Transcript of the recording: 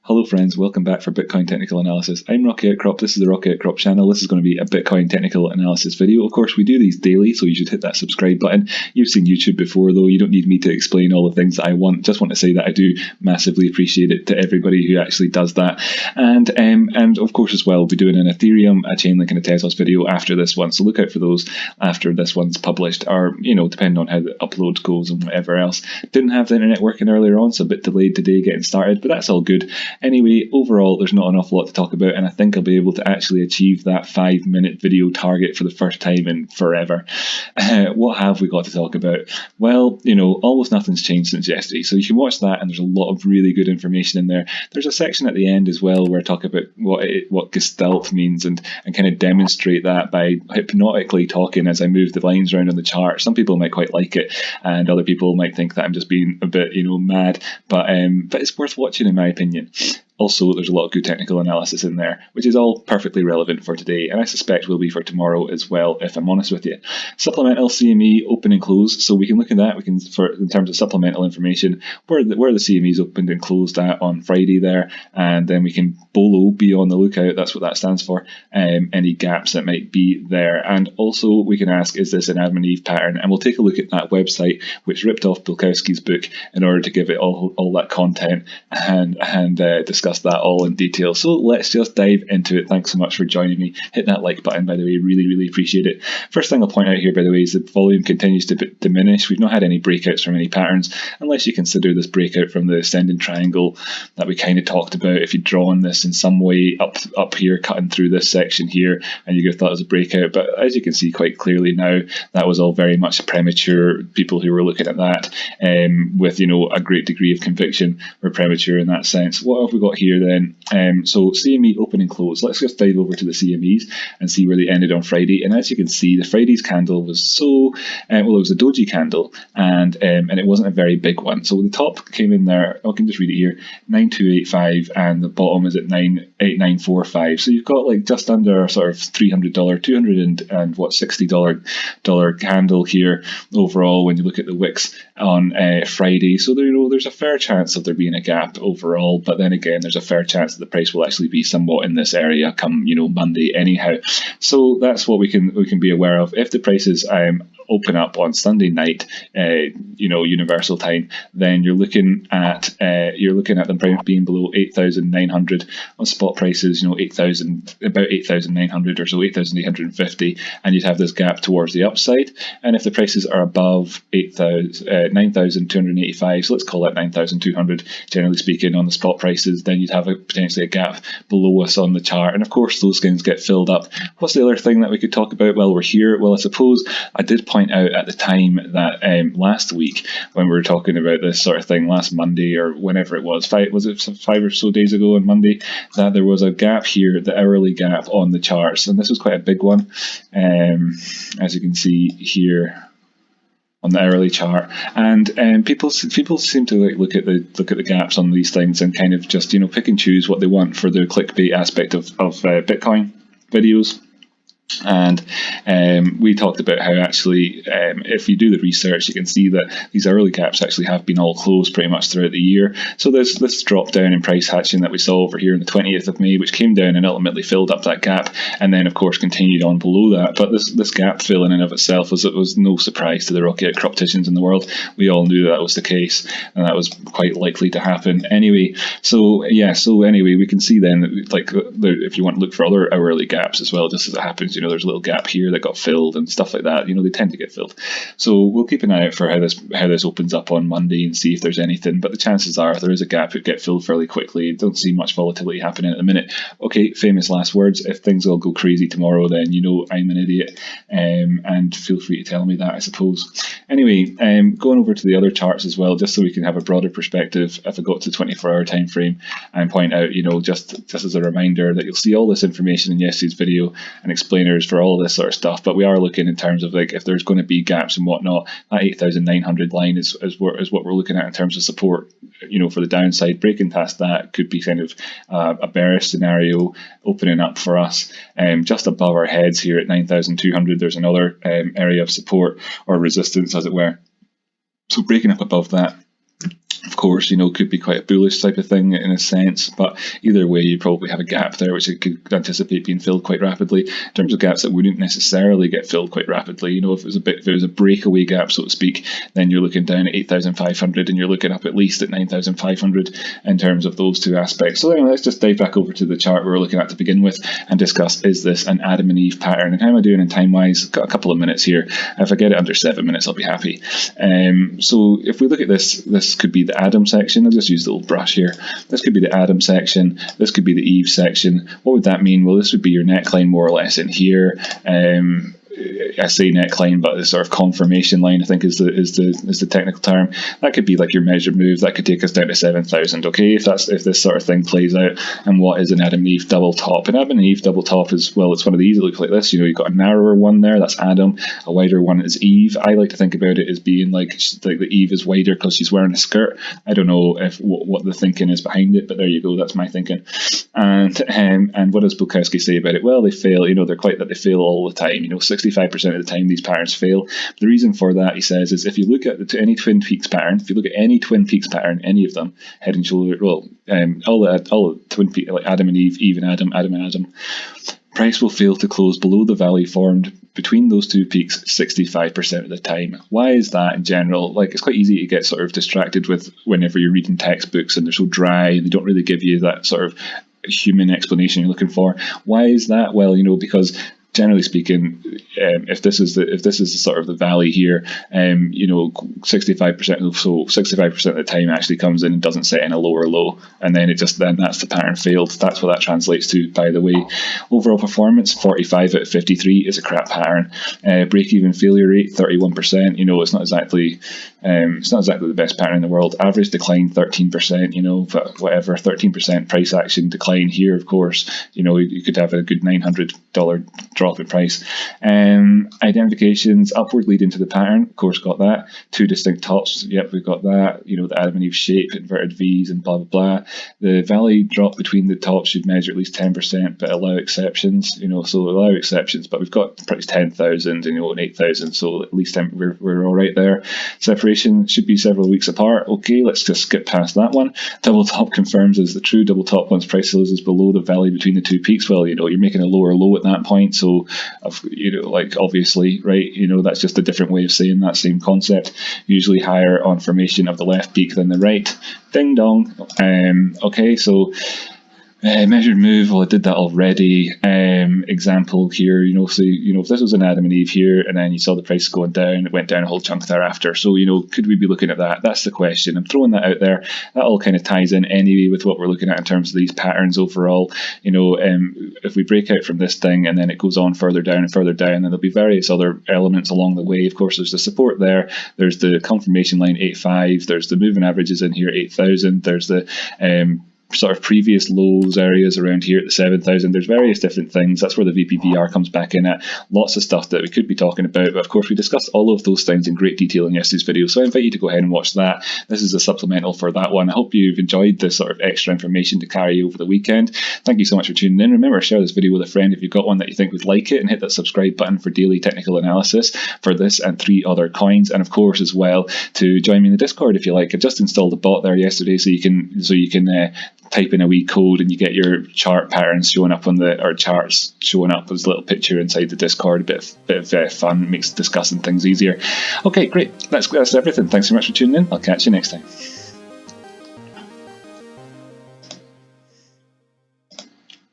Hello friends, welcome back for Bitcoin Technical Analysis. I'm Rocky Outcrop, this is the Rocky Outcrop channel. This is going to be a Bitcoin Technical Analysis video. Of course, we do these daily, so you should hit that subscribe button. You've seen YouTube before though, you don't need me to explain all the things that I want. Just want to say that I do massively appreciate it to everybody who actually does that. And of course as well, we'll be doing an Ethereum, a Chainlink and a Tezos video after this one. So look out for those after this one's published, or, you know, depending on how the upload goes and whatever else. Didn't have the internet working earlier on, so a bit delayed today getting started, but that's all good. Anyway, overall, there's not an awful lot to talk about, and I think I'll be able to actually achieve that 5-minute video target for the first time in forever. What have we got to talk about? Well, you know, almost nothing's changed since yesterday, so you can watch that, and there's a lot of really good information in there. There's a section at the end as well where I talk about what Gestalt means and kind of demonstrate that by hypnotically talking as I move the lines around on the chart. Some people might quite like it, and other people might think that I'm just being a bit, you know, mad, but it's worth watching in my opinion. Also, there's a lot of good technical analysis in there, which is all perfectly relevant for today, and I suspect will be for tomorrow as well, if I'm honest with you. Supplemental CME open and close, so we can look at that. We can, in terms of supplemental information, where the CME's opened and closed at on Friday there, and then we can be on the lookout. That's what that stands for. Any gaps that might be there, and also we can ask, is this an Adam and Eve pattern? And we'll take a look at that website, which ripped off Bilkowski's book in order to give it all that content and discuss that all in detail. So let's just dive into it. Thanks so much for joining me. Hit that like button, by the way, really appreciate it. First thing I'll point out here, by the way, is that volume continues to diminish. We've not had any breakouts from any patterns, unless you consider this breakout from the ascending triangle that we kind of talked about. If you'd drawn this in some way up here, cutting through this section here, and you could have thought it was a breakout, but as you can see quite clearly now, that was all very much premature. People who were looking at that with, you know, a great degree of conviction were premature in that sense. What have we got here then? So CME open and close. Let's just dive over to the CMEs and see where they ended on Friday. And as you can see, the Friday's candle was well, it was a doji candle, and it wasn't a very big one. So the top came in there, I can just read it here, 9285, and the bottom is at 8945. So you've got like just under sort of $300, $60 candle here overall when you look at the wicks on Friday. So there, you know, there's a fair chance of there being a gap overall, but then again, there's a fair chance that the price will actually be somewhat in this area come, you know, Monday anyhow. So that's what we can be aware of. If the prices open up on Sunday night, you know, universal time, then you're looking at them being below 8,900 on spot prices. You know, about 8,900 or so, 8,850, and you'd have this gap towards the upside. And if the prices are above 9,285, so let's call that 9,200, generally speaking, on the spot prices, then you'd have potentially a gap below us on the chart. And of course, those skins get filled up. What's the other thing that we could talk about while we're here? Well, I suppose I did point out at the time that last week, when we were talking about this sort of thing, last Monday or whenever it was, 5 or so days ago on Monday, that there was a gap here, the hourly gap on the charts, and this was quite a big one, as you can see here on the hourly chart. And people seem to look at the gaps on these things and kind of just, you know, pick and choose what they want for the clickbait aspect of Bitcoin videos. And we talked about how actually, if you do the research, you can see that these early gaps actually have been all closed pretty much throughout the year. So there's this drop down in price hatching that we saw over here on the 20th of May, which came down and ultimately filled up that gap, and then of course continued on below that. But this gap fill in and of itself was no surprise to the Rocky Outcropticians in the world. We all knew that was the case, and that was quite likely to happen anyway. So yeah, anyway, we can see then that, like, if you want to look for other hourly gaps as well, just as it happens, you know, there's a little gap here that got filled and stuff like that. You know, they tend to get filled. So we'll keep an eye out for how this opens up on Monday and see if there's anything. But the chances are, if there is a gap, it get filled fairly quickly. Don't see much volatility happening at the minute. Okay, famous last words. If things all go crazy tomorrow, then you know I'm an idiot, and feel free to tell me that, I suppose. Anyway, going over to the other charts as well, just so we can have a broader perspective. If I go to 24-hour time frame and point out, you know, just as a reminder that you'll see all this information in yesterday's video and explainers for all this sort of stuff, but we are looking in terms of, like, if there's going to be gaps and whatnot, that 8,900 line is what we're looking at in terms of support for the downside. Breaking past that could be kind of a bearish scenario opening up for us. Just above our heads here at 9,200, there's another area of support or resistance, as it were. So breaking up above that, of course, could be quite a bullish type of thing in a sense, but either way, you probably have a gap there which it could anticipate being filled quite rapidly. In terms of gaps that wouldn't necessarily get filled quite rapidly, if it was a breakaway gap, so to speak, then you're looking down at 8,500 and you're looking up at least at 9,500 in terms of those two aspects. So anyway, let's just dive back over to the chart we were looking at to begin with and discuss, is this an Adam and Eve pattern? And how am I doing in time-wise? Got a couple of minutes here. If I get it under 7 minutes, I'll be happy. So if we look at this could be the Adam section. I'll just use the little brush here. This could be the Adam section. This could be the Eve section. What would that mean? Well, this would be your neckline more or less in here. I say neckline, but the sort of confirmation line, I think, is the technical term. That could be like your measured move. That could take us down to 7,000. Okay, if this sort of thing plays out. And what is an Adam and Eve double top? An Adam and Eve double top is, well, it's one of these. It looks like this. You've got a narrower one there. That's Adam. A wider one is Eve. I like to think about it as being like the Eve is wider because she's wearing a skirt. I don't know what the thinking is behind it, but there you go. That's my thinking. And what does Bukowski say about it? Well, they fail. They fail all the time. 65% of the time these patterns fail. The reason for that, he says, is if you look at any Twin Peaks pattern, any of them, head and shoulder, all the Twin Peaks, like Adam and Eve, Eve and Adam, Adam and Adam, price will fail to close below the valley formed between those two peaks 65% of the time. Why is that in general? Like, it's quite easy to get sort of distracted with whenever you're reading textbooks and they're so dry and they don't really give you that sort of human explanation you're looking for. Why is that? Well, because generally speaking, if this is the sort of the valley here, 65% of the time actually comes in and doesn't set in a lower low, and then then that's the pattern failed. That's what that translates to, by the way. Overall performance 45 out of 53 is a crap pattern. Break-even failure rate 31%. It's not exactly the best pattern in the world. Average decline 13%. But whatever, 13% price action decline here. Of course, you could have a good $900 drop in price. Identifications upward leading to the pattern, of course, got that. Two distinct tops, yep, we've got that. The Adam and Eve shape, inverted V's, and blah blah blah. The valley drop between the tops should measure at least 10%, but allow exceptions. So allow exceptions, but we've got price 10,000 and 8,000, so at least we're all right there. Separation should be several weeks apart. Okay, let's just skip past that one. Double top confirms as the true double top once price closes below the valley between the two peaks. Well, you're making a lower low at that point, so obviously, right, that's just a different way of saying that same concept. Usually higher on formation of the left peak than the right. Ding dong. Okay, so measured move, well, I did that already. Example here, so if this was an Adam and Eve here, and then you saw the price going down, it went down a whole chunk thereafter. So could we be looking at that? That's the question. I'm throwing that out there. That all kind of ties in anyway with what we're looking at in terms of these patterns overall. If we break out from this thing and then it goes on further down and further down, then there'll be various other elements along the way. Of course, there's the support there. There's the confirmation line 8.5. There's the moving averages in here 8,000. There's the sort of previous lows areas around here at the 7,000. There's various different things. That's where the VPVR comes back in at. Lots of stuff that we could be talking about, but of course we discussed all of those things in great detail in yesterday's video, so I invite you to go ahead and watch that. This is a supplemental for that one. I hope you've enjoyed this sort of extra information to carry over the weekend. Thank you so much for tuning in. Remember, share this video with a friend if you've got one that you think would like it, and hit that subscribe button for daily technical analysis for this and 3 other coins, and of course as well to join me in the Discord if you like. I just installed a bot there yesterday, so you can type in a wee code and you get your chart patterns showing up or charts showing up as a little picture inside the Discord. A bit of fun, makes discussing things easier. Okay, great. That's everything. Thanks so much for tuning in. I'll catch you next time.